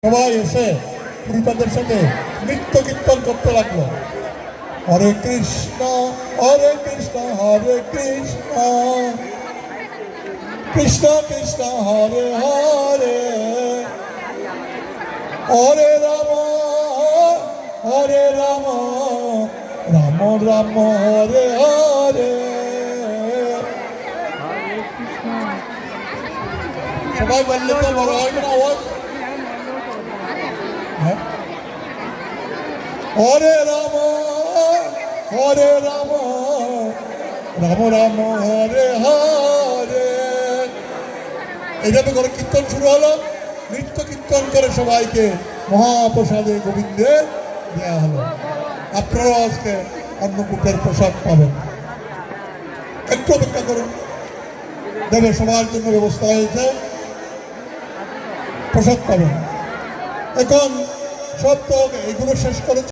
সবাই এসে পুরীপাদের সাথে নৃত্য কীর্তন করতে লাগলো। হরে কৃষ্ণ হরে কৃষ্ণ হরে কৃষ্ণ কৃষ্ণ কৃষ্ণ হরে হরে হরে রাম রাম রাম হরে হরে। সবাই বললে তো বড় হয় না আওয়াজ? হরে রাম রাম রাম হরে হরে। এইভাবে করে কীর্তন শুরু হলো। নৃত্য কীর্তন করে সবাইকে মহাপ্রসাদে গোবিন্দের দেওয়া হলো। আপনারাও আজকে অন্নকূটের প্রসাদ পাবেন। একটু অপেক্ষা করুন, দেবে সবার জন্য ব্যবস্থা হয়েছে, প্রসাদ পাবেন। এখন সব তো এগুলো শেষ করে